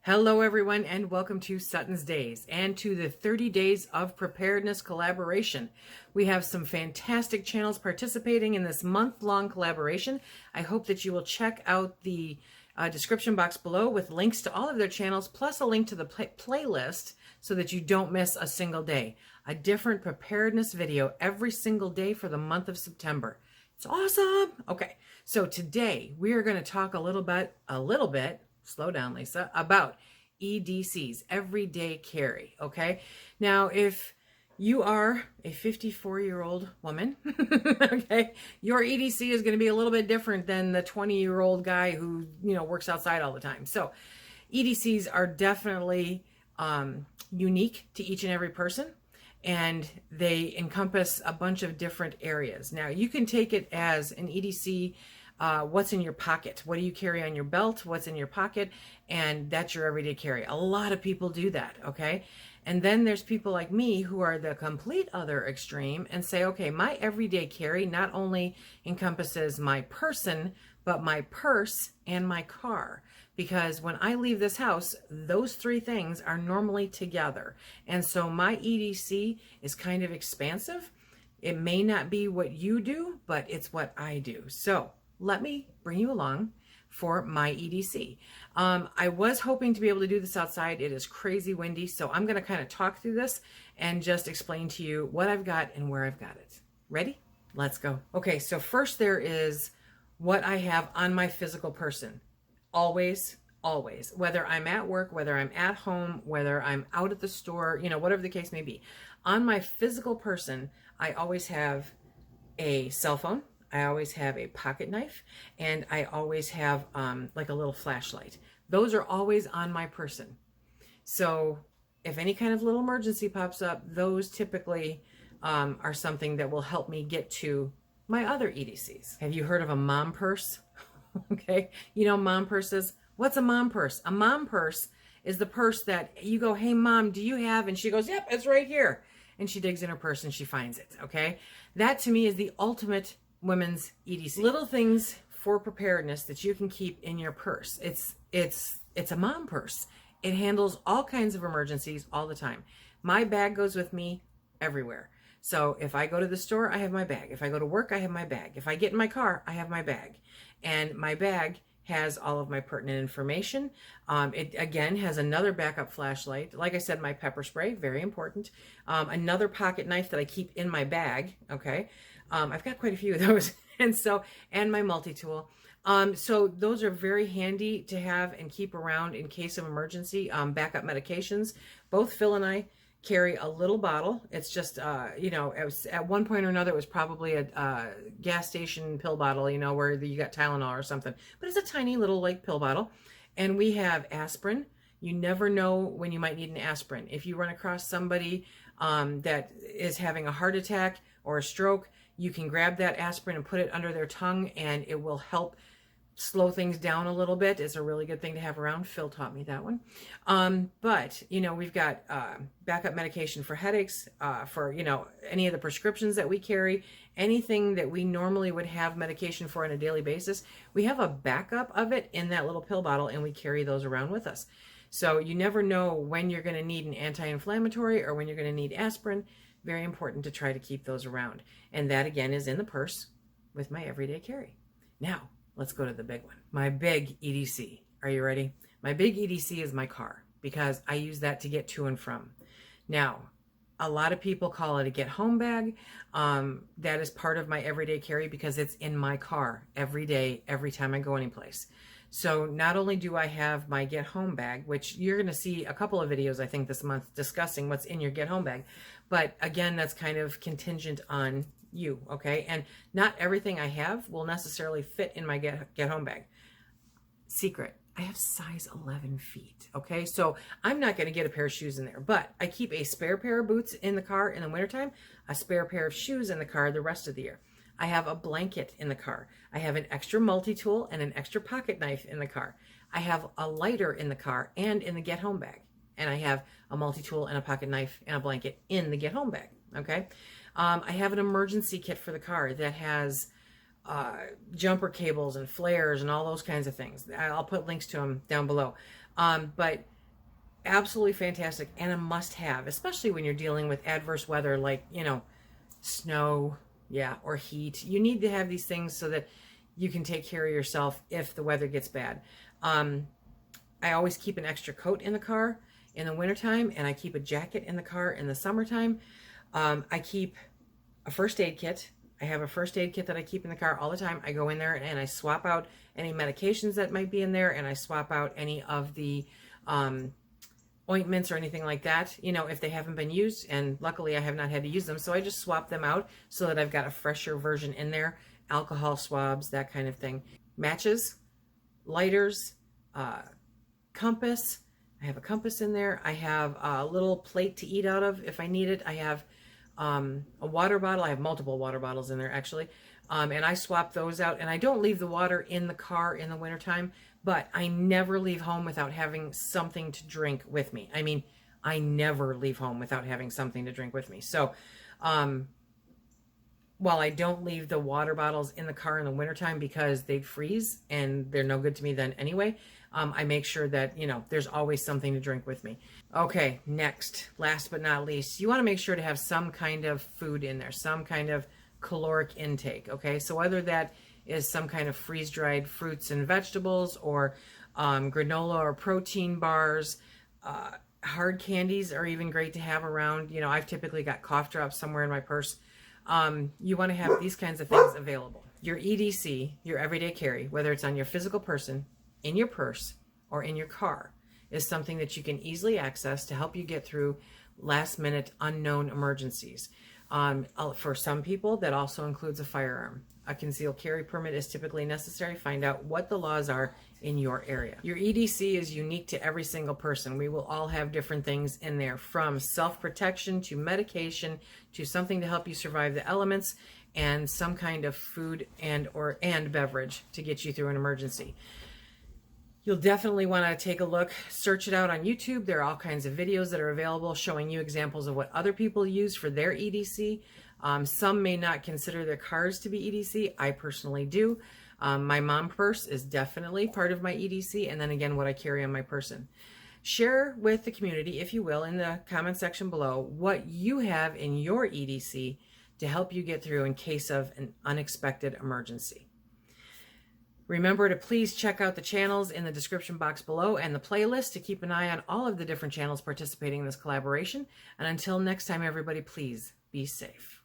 Hello, everyone, and welcome to SuttonsDaze and to the 30 Days of Preparedness collaboration. We have some fantastic channels participating in this month-long collaboration. I hope that you will check out the description box below with links to all of their channels, plus a link to the playlist so that you don't miss a single day. A different preparedness video every single day for the month of September. It's awesome. Okay, so today we are going to talk a little bit, slow down, Lisa, about EDCs, everyday carry, okay? Now, if you are a 54-year-old woman, okay, your EDC is going to be a little bit different than the 20-year-old guy who, works outside all the time. So EDCs are definitely unique to each and every person, and they encompass a bunch of different areas. Now, you can take it as an EDC, what's in your pocket? What do you carry on your belt? What's in your pocket? And that's your everyday carry. A lot of people do that, okay? And then there's people like me who are the complete other extreme and say, okay, my everyday carry not only encompasses my person, but my purse and my car. Because when I leave this house, those three things are normally together. And so my EDC is kind of expansive. It may not be what you do, but it's what I do. So let me bring you along for my EDC. I was hoping to be able to do this outside. It is crazy windy, so I'm going to kind of talk through this and just explain to you what I've got and where I've got it. Ready? Let's go. Okay, so first there is what I have on my physical person. Always, whether I'm at work, whether I'm at home, whether I'm out at the store, whatever the case may be. On my physical person, I always have a cell phone. I always have a pocket knife, and I always have like a little flashlight. Those are always on my person. So if any kind of little emergency pops up, those typically are something that will help me get to my other EDCs. Have you heard of a mom purse? Okay, mom purses. What's a mom purse? A mom purse is the purse that you go, hey mom, do you have? And she goes, yep, it's right here. And she digs in her purse and she finds it, okay? That to me is the ultimate women's EDC. Little things for preparedness that you can keep in your purse. It's a mom purse. It handles all kinds of emergencies all the time. My bag goes with me everywhere. So if I go to the store, I have my bag. If I go to work, I have my bag. If I get in my car, I have my bag. And my bag has all of my pertinent information. It again has another backup flashlight. Like I said, my pepper spray, very important. Another pocket knife that I keep in my bag, okay? I've got quite a few of those. And my multi-tool. So those are very handy to have and keep around in case of emergency. Backup medications. Both Phil and I carry a little bottle. It's just, it was, at one point or another, it was probably a gas station pill bottle, where you got Tylenol or something. But it's a tiny little pill bottle. And we have aspirin. You never know when you might need an aspirin. If you run across somebody that is having a heart attack or a stroke, you can grab that aspirin and put it under their tongue, and it will help slow things down a little bit. It's a really good thing to have around. Phil taught me that one. But, we've got backup medication for headaches, for, any of the prescriptions that we carry, anything that we normally would have medication for on a daily basis. We have a backup of it in that little pill bottle, and we carry those around with us. So you never know when you're going to need an anti-inflammatory or when you're going to need aspirin. Very important to try to keep those around. And that, again, is in the purse with my everyday carry. Now, let's go to the big one. My big EDC. Are you ready? My big EDC is my car, because I use that to get to and from. Now, a lot of people call it a get home bag. That is part of my everyday carry because it's in my car every day, every time I go anyplace. So not only do I have my get home bag, which you're going to see a couple of videos, I think, this month discussing what's in your get home bag. But again, that's kind of contingent on you, okay? And not everything I have will necessarily fit in my get home bag. Secret, I have size 11 feet, okay? So I'm not going to get a pair of shoes in there, but I keep a spare pair of boots in the car in the wintertime, a spare pair of shoes in the car the rest of the year. I have a blanket in the car. I have an extra multi-tool and an extra pocket knife in the car. I have a lighter in the car and in the get home bag. And I have a multi-tool and a pocket knife and a blanket in the get home bag, okay? I have an emergency kit for the car that has jumper cables and flares and all those kinds of things. I'll put links to them down below. But Absolutely fantastic and a must-have, especially when you're dealing with adverse weather like, snow, yeah, or heat. You need to have these things so that you can take care of yourself if the weather gets bad. I always keep an extra coat in the car in the wintertime, and I keep a jacket in the car in the summertime. I keep a first aid kit. I have a first aid kit that I keep in the car all the time. I go in there and I swap out any medications that might be in there, and I swap out any of the ointments or anything like that, if they haven't been used, and luckily I have not had to use them, so I just swap them out so that I've got a fresher version in there. Alcohol swabs, that kind of thing. Matches, lighters, compass. I have a compass in there. I have a little plate to eat out of if I need it. I have a water bottle. I have multiple water bottles in there, actually. And I swap those out. And I don't leave the water in the car in the wintertime, but I never leave home without having something to drink with me. I mean, I never leave home without having something to drink with me. So, while I don't leave the water bottles in the car in the wintertime because they'd freeze and they're no good to me then anyway, I make sure that, there's always something to drink with me. Okay, next, last but not least, you want to make sure to have some kind of food in there, some kind of caloric intake, okay? So whether that is some kind of freeze-dried fruits and vegetables, or granola or protein bars, hard candies are even great to have around. I've typically got cough drops somewhere in my purse. You want to have these kinds of things available. Your EDC, your everyday carry, whether it's on your physical person, in your purse, or in your car, is something that you can easily access to help you get through last-minute unknown emergencies. For some people, that also includes a firearm. A concealed carry permit is typically necessary. Find out what the laws are in your area. Your EDC is unique to every single person. We will all have different things in there, from self-protection to medication to something to help you survive the elements, and some kind of food and beverage to get you through an emergency. You'll definitely want to take a look, search it out on YouTube. There are all kinds of videos that are available showing you examples of what other people use for their EDC. Some may not consider their cars to be EDC. I personally do. My mom purse is definitely part of my EDC, and then again, what I carry on my person. Share with the community, if you will, in the comment section below, what you have in your EDC to help you get through in case of an unexpected emergency. Remember to please check out the channels in the description box below and the playlist to keep an eye on all of the different channels participating in this collaboration. And until next time, everybody, please be safe.